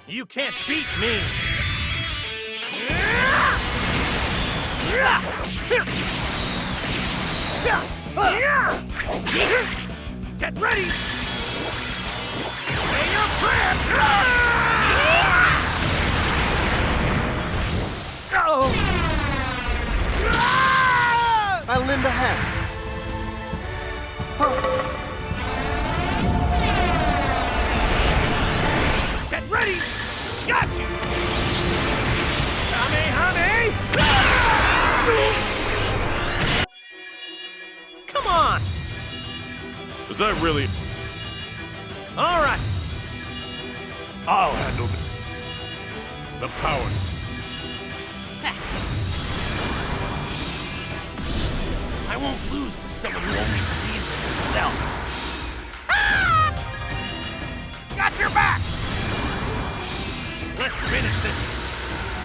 You can't beat me! Get ready! Say your prayers! I lend a hand. Get ready! Got you! Kamehame! Come on! Is that really... All right. I'll handle it. The power. I won't lose to someone who only believes in himself. Got your back! Let's finish this.